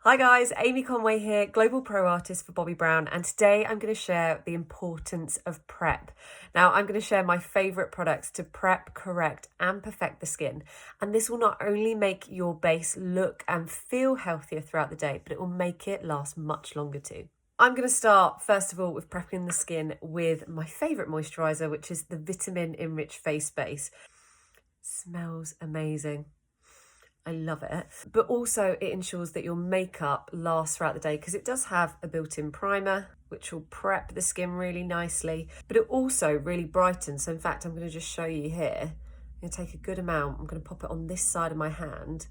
Hi guys, Amy Conway here, global pro artist for Bobbi Brown, and today I'm going to share the importance of prep. Now, I'm going to share my favourite products to prep, correct and perfect the skin, and this will not only make your base look and feel healthier throughout the day, but it will make it last much longer too. I'm going to start first of all with prepping the skin with my favourite moisturiser, which is the Vitamin Enriched Face Base. Smells amazing. I love it. But also it ensures that your makeup lasts throughout the day because it does have a built-in primer, which will prep the skin really nicely, but it also really brightens. So in fact, I'm going to just show you here. I'm going to take a good amount. I'm going to pop it on this side of my hand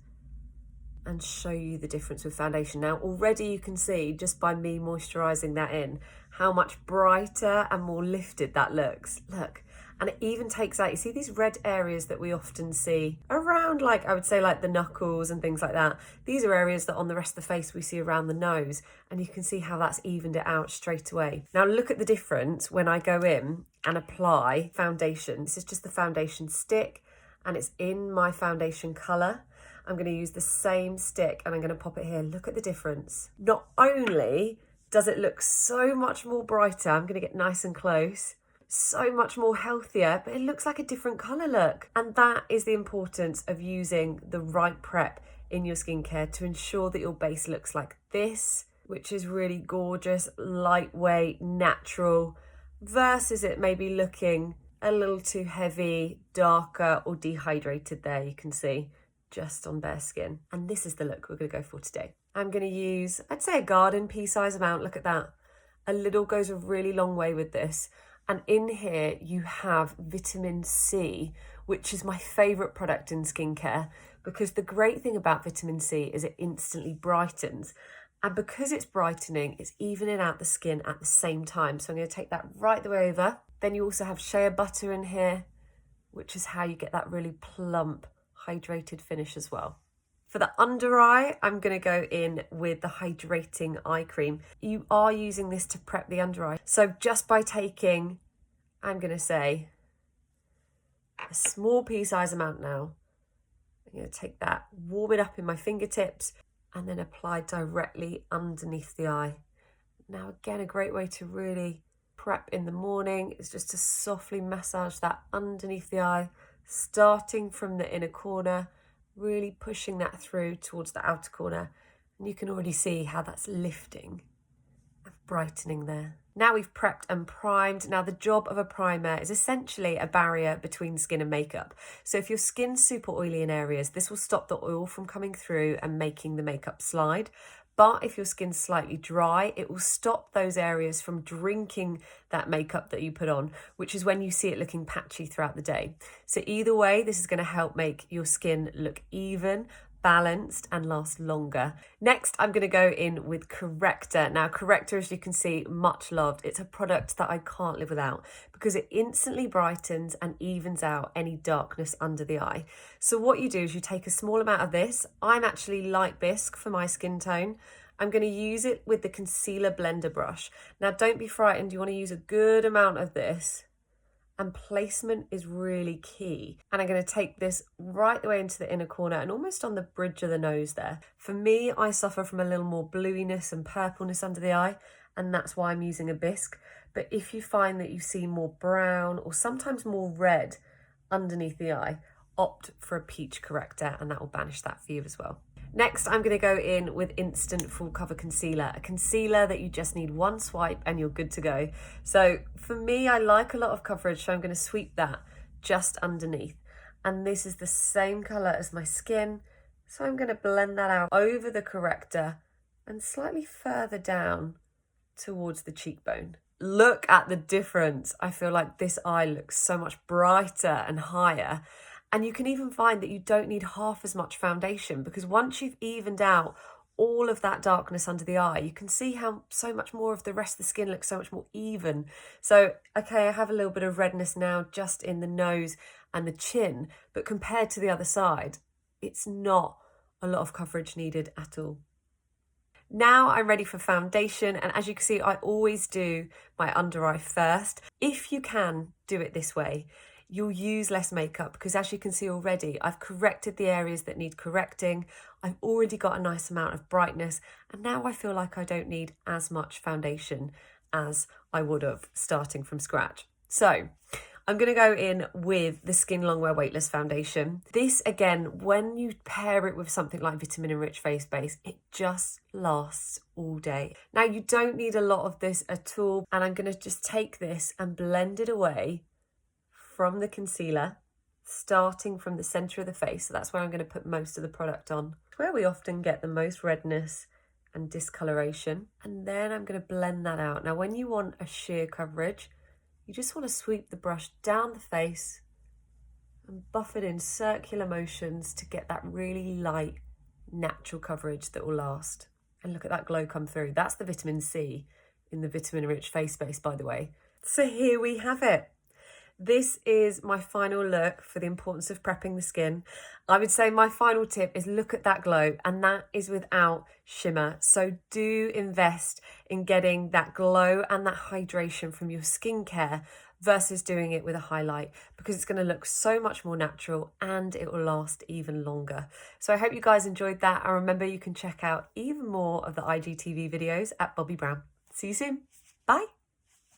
and show you the difference with foundation. Now, already you can see just by me moisturizing that in, how much brighter and more lifted that looks. Look. And it even takes out, you see these red areas that we often see around, like, I would say like the knuckles and things like that. These are areas that on the rest of the face we see around the nose, and you can see how that's evened it out straight away. Now look at the difference when I go in and apply foundation. This is just the foundation stick and it's in my foundation color. I'm going to use the same stick and I'm going to pop it here. Look at the difference. Not only does it look so much more brighter, I'm going to get nice and close, so much more healthier, but it looks like a different colour look. And that is the importance of using the right prep in your skincare to ensure that your base looks like this, which is really gorgeous, lightweight, natural, versus it maybe looking a little too heavy, darker or dehydrated there, you can see, just on bare skin. And this is the look we're going to go for today. I'm going to use, I'd say a garden pea size amount. Look at that. A little goes a really long way with this. And in here you have vitamin C, which is my favourite product in skincare, because the great thing about vitamin C is it instantly brightens. And because it's brightening, it's evening out the skin at the same time. So I'm going to take that right the way over. Then you also have shea butter in here, which is how you get that really plump, hydrated finish as well. For the under eye, I'm going to go in with the hydrating eye cream. You are using this to prep the under eye. So just by taking, I'm going to say, a small pea size amount now, I'm going to take that, warm it up in my fingertips, and then apply directly underneath the eye. Now again, a great way to really prep in the morning is just to softly massage that underneath the eye, starting from the inner corner, really pushing that through towards the outer corner. And you can already see how that's lifting and brightening there. Now we've prepped and primed. Now the job of a primer is essentially a barrier between skin and makeup. So if your skin's super oily in areas, this will stop the oil from coming through and making the makeup slide. But if your skin's slightly dry, it will stop those areas from drinking that makeup that you put on, which is when you see it looking patchy throughout the day. So either way, this is going to help make your skin look even, balanced and last longer. Next, I'm going to go in with Corrector. Now, Corrector, as you can see, much loved. It's a product that I can't live without because it instantly brightens and evens out any darkness under the eye. So what you do is you take a small amount of this. I'm actually light bisque for my skin tone. I'm going to use it with the concealer blender brush. Now, don't be frightened. You want to use a good amount of this. And placement is really key. And I'm going to take this right the way into the inner corner and almost on the bridge of the nose there. For me, I suffer from a little more bluiness and purpleness under the eye, and that's why I'm using a bisque. But if you find that you see more brown or sometimes more red underneath the eye, opt for a peach corrector and that will banish that for you as well. Next, I'm going to go in with Instant Full Cover Concealer, a concealer that you just need one swipe and you're good to go. So for me, I like a lot of coverage, so I'm going to sweep that just underneath. And this is the same colour as my skin, so I'm going to blend that out over the corrector and slightly further down towards the cheekbone. Look at the difference. I feel like this eye looks so much brighter and higher. And you can even find that you don't need half as much foundation because once you've evened out all of that darkness under the eye, you can see how so much more of the rest of the skin looks so much more even. So, okay, I have a little bit of redness now just in the nose and the chin, but compared to the other side, it's not a lot of coverage needed at all. Now I'm ready for foundation, and as you can see, I always do my under eye first. If you can do it this way, You'll use less makeup because, as you can see already, I've corrected the areas that need correcting. I've already got a nice amount of brightness, and now I feel like I don't need as much foundation as I would have starting from scratch. So I'm going to go in with the Skin Longwear Weightless Foundation. This, again, when you pair it with something like Vitamin Enriched Face Base, it just lasts all day. Now, you don't need a lot of this at all, and I'm going to just take this and blend it away from the concealer, starting from the centre of the face. So that's where I'm going to put most of the product on. It's where we often get the most redness and discoloration. And then I'm going to blend that out. Now, when you want a sheer coverage, you just want to sweep the brush down the face and buff it in circular motions to get that really light, natural coverage that will last. And look at that glow come through. That's the vitamin C in the Vitamin Enriched Face Base, by the way. So here we have it. This is my final look for the importance of prepping the skin. I would say my final tip is look at that glow, and that is without shimmer. So do invest in getting that glow and that hydration from your skincare versus doing it with a highlight, because it's going to look so much more natural and it will last even longer. So I hope you guys enjoyed that, and remember you can check out even more of the IGTV videos at Bobbi Brown. See you soon. Bye.